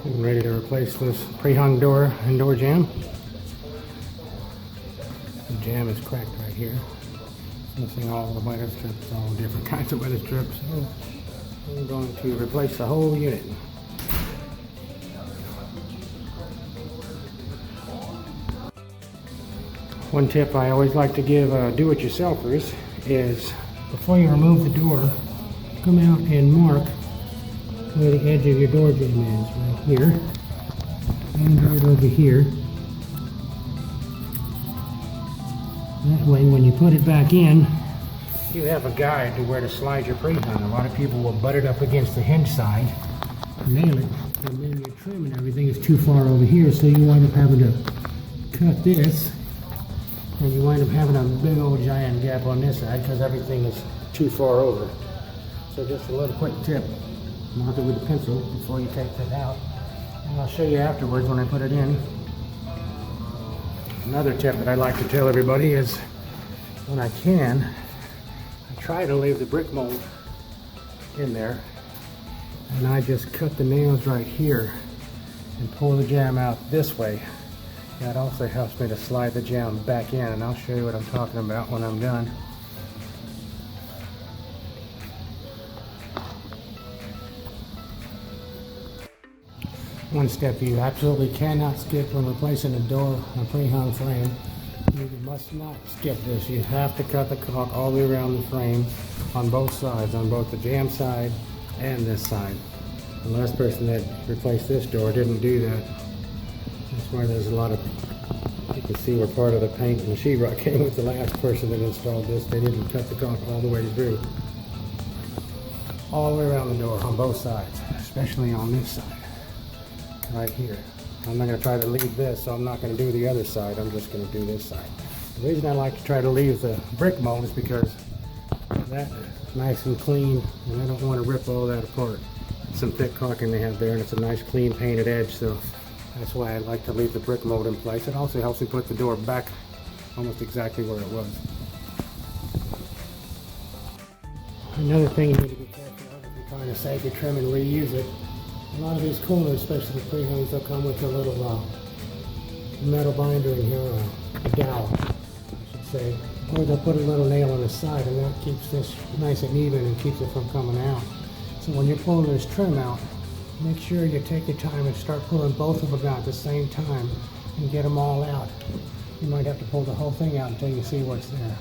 I'm ready to replace this pre-hung door and door jamb. The jamb is cracked right here. It's missing all the weather strips, all different kinds of weather strips. So I'm going to replace the whole unit. One tip I always like to give do-it-yourselfers is before you remove the door, come out and mark where the edge of your door jamb is, right here and right over here. That way when you put it back in, you have a guide to where to slide your pre-hung. A lot of people will butt it up against the hinge side, nail it, and then your trim and everything is too far over here, so you wind up having to cut this, and you wind up having a big old giant gap on this side because everything is too far over. So just a little quick tip, mark it with a pencil before you take that out, and I'll show you afterwards when I put it in. Another tip that I like to tell everybody is when I can, I try to leave the brick mold in there, and I just cut the nails right here and pull the jamb out this way. That also helps me to slide the jamb back in, and I'll show you what I'm talking about when I'm done. One step you absolutely cannot skip when replacing a door on a pre-hung frame. You must not skip this. You have to cut the caulk all the way around the frame on both sides, on both the jamb side and this side. The last person that replaced this door didn't do that. That's why there's a lot of, you can see where part of the paint and the sheetrock came with the last person that installed this. They didn't cut the caulk all the way through. All the way around the door on both sides, especially on this side. Right here. I'm not going to try to leave this, so I'm not going to do the other side. I'm just going to do this side. The reason I like to try to leave the brick mold is because that's nice and clean, and I don't want to rip all that apart. Some thick caulking they have there, and it's a nice clean painted edge, so that's why I like to leave the brick mold in place. It also helps me put the door back almost exactly where it was. Another thing you need to be careful of if you're trying to save your trim and reuse it. A lot of these coolers, especially the pre-hungs, they'll come with a little metal binder in here, a dowel, I should say. Or they'll put a little nail on the side, and that keeps this nice and even and keeps it from coming out. So when you're pulling this trim out, make sure you take your time and start pulling both of them out at the same time and get them all out. You might have to pull the whole thing out until you see what's there.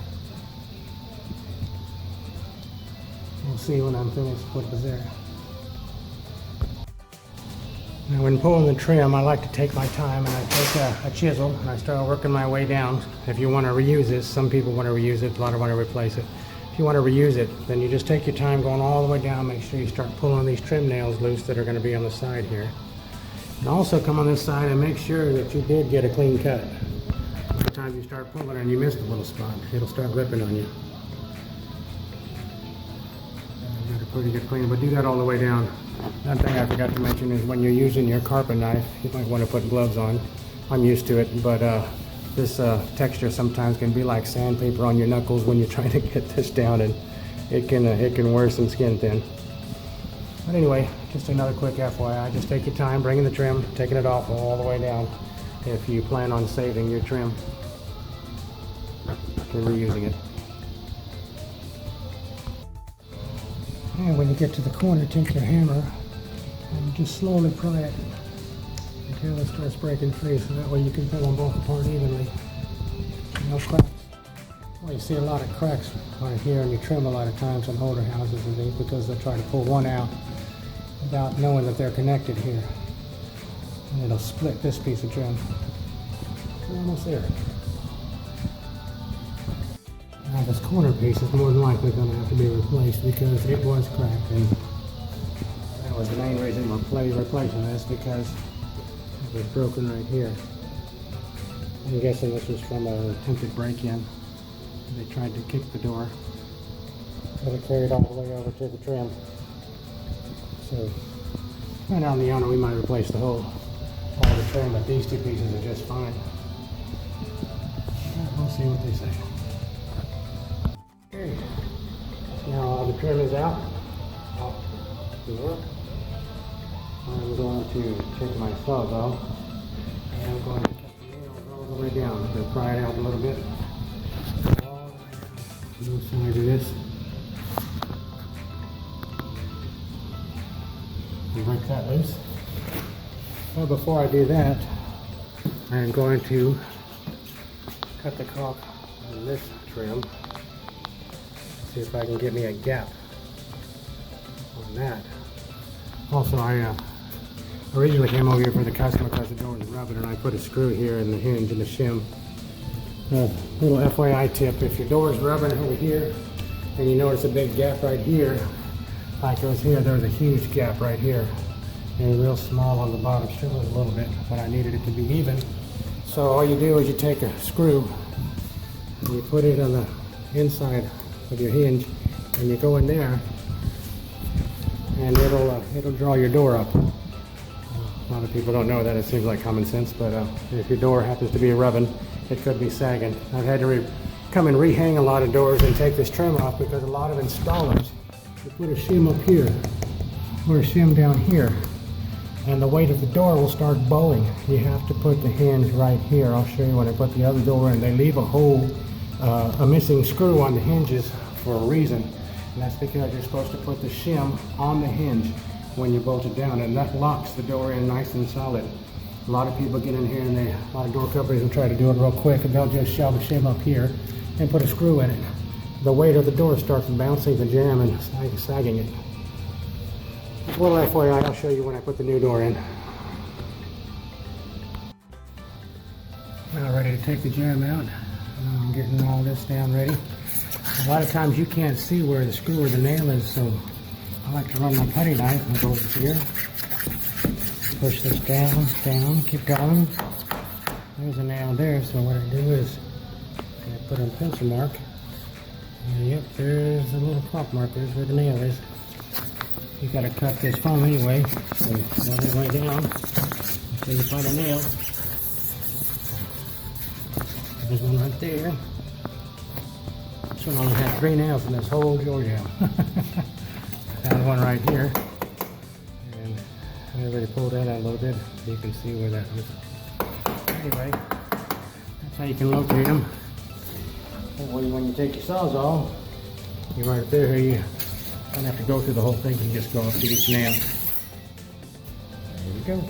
We'll see when I'm finished what was there. Now when pulling the trim, I like to take my time, and I take a chisel and I start working my way down. If you want to reuse this, some people want to reuse it, a lot of want to replace it. If you want to reuse it, then you just take your time going all the way down. Make sure you start pulling these trim nails loose that are going to be on the side here. And also come on this side and make sure that you did get a clean cut. Sometimes you start pulling and you missed a little spot. It'll start ripping on you. Got a pretty good clean, but do that all the way down. Another thing I forgot to mention is when you're using your carpet knife, you might want to put gloves on. I'm used to it, but this texture sometimes can be like sandpaper on your knuckles when you're trying to get this down, and it can wear some skin thin. But anyway, just another quick FYI, just take your time bringing the trim, taking it off all the way down if you plan on saving your trim and reusing it. And when you get to the corner, take your hammer and just slowly pry it until it starts breaking free, so that way you can pull them both apart evenly. No cracks. Well, you see a lot of cracks right here in your trim a lot of times on older houses and things because they'll try to pull one out without knowing that they're connected here. And it'll split this piece of trim. We're almost there. Now this corner piece is more than likely going to have to be replaced because it was cracked, and that was the main reason we're replacing this, because it was broken right here. I'm guessing this was from an attempted break-in. They tried to kick the door, but it carried all the way over to the trim. So, depending on the owner, we might replace the whole all the trim, but these two pieces are just fine. We'll see what they say. Okay, now the trim is out. The door. I'm going to take my sawzall and I'm going to cut the nails all the way down. I'm going to pry it out a little bit. All the way down. Both sides of this. And break that loose. Well, before I do that, I'm going to cut the caulk on this trim. See if I can get me a gap on that. Also, I originally came over here for the customer because the door was rubbing, and I put a screw here in the hinge and the shim. Little FYI tip: if your door is rubbing over here and you notice a big gap right here, like it was here, there was a huge gap right here, and real small on the bottom. Still was a little bit, but I needed it to be even. So all you do is you take a screw and you put it on the inside of your hinge, and you go in there, and it'll draw your door up. A lot of people don't know that. It seems like common sense, but if your door happens to be rubbing, it could be sagging. I've had to come and rehang a lot of doors and take this trim off because a lot of installers, you put a shim up here or a shim down here, and the weight of the door will start bowing. You have to put the hinge right here. I'll show you when I put the other door in. They leave a hole, a missing screw on the hinges for a reason, and that's because you're supposed to put the shim on the hinge when you bolt it down, and that locks the door in nice and solid. A lot of people get in here and a lot of door companies will try to do it real quick, and they'll just shove the shim up here and put a screw in it. The weight of the door starts bouncing the jam and sagging it. A little FYI, I'll show you when I put the new door in. Now ready to take the jam out. I'm getting all this down ready. A lot of times you can't see where the screw or the nail is, so I like to run my putty knife and go over here. Push this down, down, keep going. There's a nail there, so what I do is I put a pencil mark. And yep, there's a little clock marker. There's where the nail is. You gotta cut this foam anyway, so you go all the way down until you find a nail. There's one right there. This one only had 3 nails in this whole door jam. Found one right here, and I already pulled that out a little bit so you can see where that was. Anyway, that's how you can locate them. When you take your sawzall, you're right there. You don't have to go through the whole thing. You can just go up to each nail. There we go.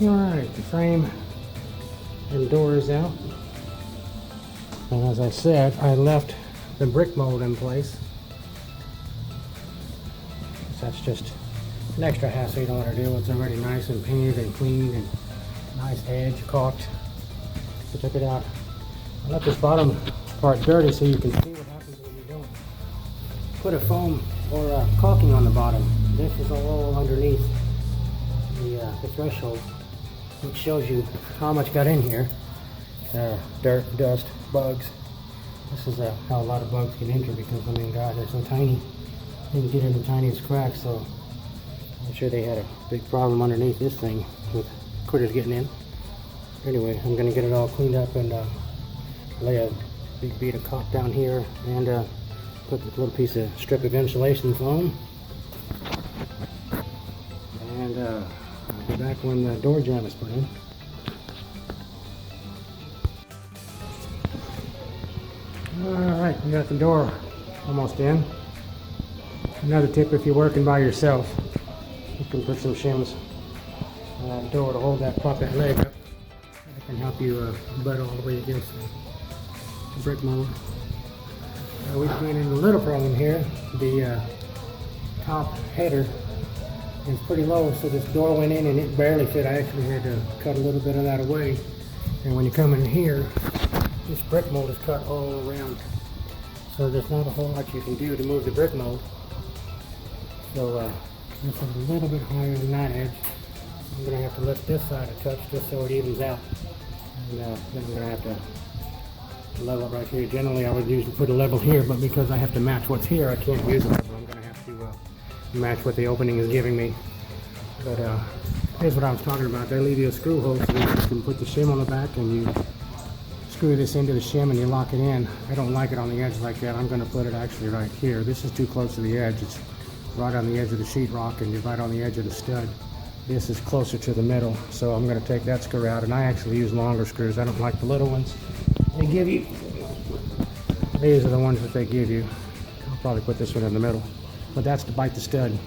Alright, the frame and door is out. And as I said, I left the brick mold in place. So that's just an extra hassle you don't want to do. It's already nice and painted and cleaned and nice edge caulked. So check it out. I left this bottom part dirty so you can see what happens when you don't put a foam or caulking on the bottom. This is all underneath the threshold, which shows you how much got in here. Dirt, dust, bugs. This is how a lot of bugs get enter because, I mean, God, they're so tiny. They can get in the tiniest cracks, so I'm sure they had a big problem underneath this thing with critters getting in. Anyway, I'm going to get it all cleaned up and lay a big bead of caulk down here and put a little piece of strip of insulation foam. And I'll be back when the door jamb is put in. Alright, we got the door almost in. Another tip: if you're working by yourself, you can put some shims on that door to hold that prop that leg up. It can help you butt all the way against the brick mold. We ran into a little problem here. The top header is pretty low, so this door went in and it barely fit. I actually had to cut a little bit of that away. And when you come in here, this brick mold is cut all around. So there's not a whole lot you can do to move the brick mold. So this is a little bit higher than that edge. I'm going to have to lift this side a touch just so it evens out. And then I'm going to have to level it right here. Generally I would usually put a level here, but because I have to match what's here, I can't use a level. I'm going to have to match what the opening is giving me. But here's what I was talking about. They leave you a screw hole so you can put the shim on the back and you screw this into the shim and you lock it in. I don't like it on the edge like that. I'm going to put it actually right here. This is too close to the edge. It's right on the edge of the sheetrock and you're right on the edge of the stud. This is closer to the middle, so I'm going to take that screw out, and I actually use longer screws. I don't like the little ones they give you. These are the ones that they give you. I'll probably put this one in the middle, but that's to bite the stud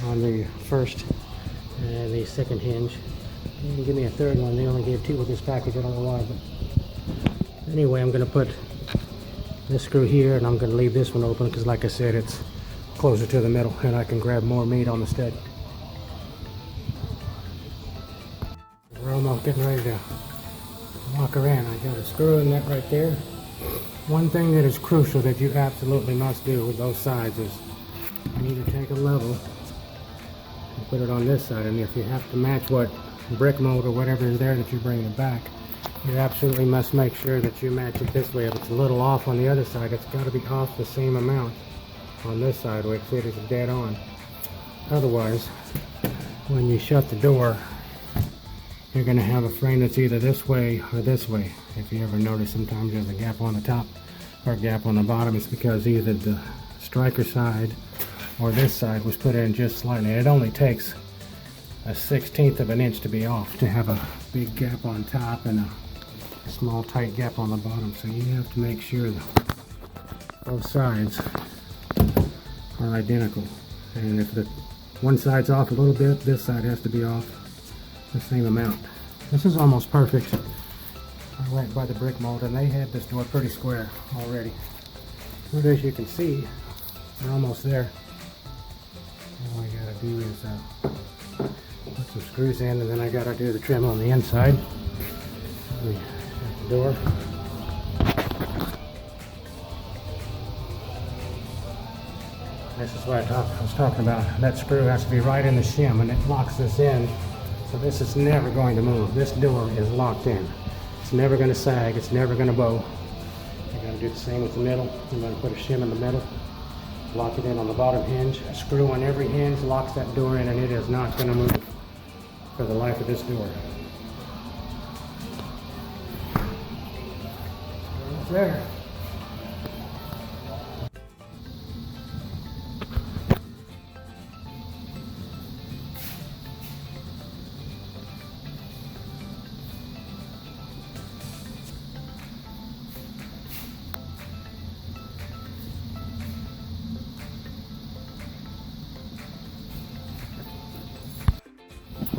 on the first and the second hinge. You can give me a third one. They only gave 2 with this package. I don't know why, but anyway, I'm going to put this screw here, and I'm going to leave this one open because, like I said, it's closer to the middle, and I can grab more meat on the stud. We're almost getting ready to walk around. I got a screw in that right there. One thing that is crucial that you absolutely must do with those sides is you need to take a level and put it on this side, and if you have to match what brick mold or whatever is there that you're bringing back, you absolutely must make sure that you match it this way. If it's a little off on the other side, it's got to be off the same amount on this side where it is dead on. Otherwise, when you shut the door, you're going to have a frame that's either this way or this way. If you ever notice, sometimes there's a gap on the top or a gap on the bottom. It's because either the striker side or this side was put in just slightly. It only takes a 1/16 of an inch to be off to have a big gap on top and a small tight gap on the bottom. So you have to make sure that both sides are identical. And if the one side's off a little bit, this side has to be off the same amount. This is almost perfect. I went by the brick mold and they had this door pretty square already. But as you can see, we're almost there. All I gotta do is put some screws in, and then I gotta do the trim on the inside. We have the door. This is what I was talking about. That screw has to be right in the shim, and it locks this in. So this is never going to move. This door is locked in. It's never going to sag. It's never going to bow. You're going to do the same with the middle. You're going to put a shim in the middle. Lock it in on the bottom hinge. A screw on every hinge locks that door in, and it is not going to move for the life of this door. It's there.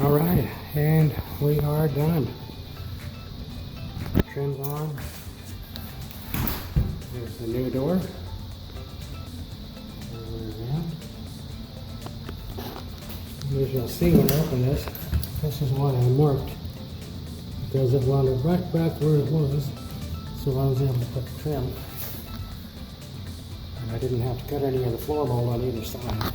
All right, and we are done. Trim's on. There's the new door. As you'll see when I open this, this is what I marked because it wanted right back where it was, so I was able to put the trim. And I didn't have to cut any of the floor mold on either side.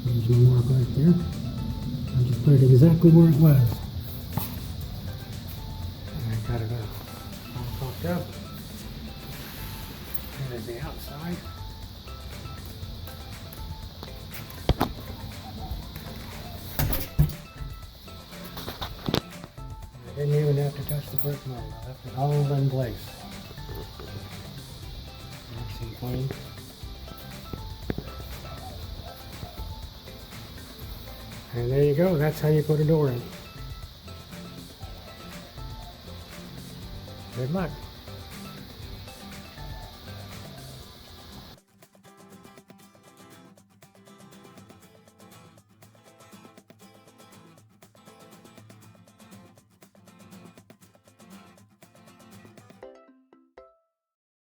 There's my mark right there. I just put it exactly where it was. And I got it all popped up. There's the outside. I didn't even have to touch the brick mold. I left it all in place. Nice and clean. And there you go, that's how you put a door in. Good luck.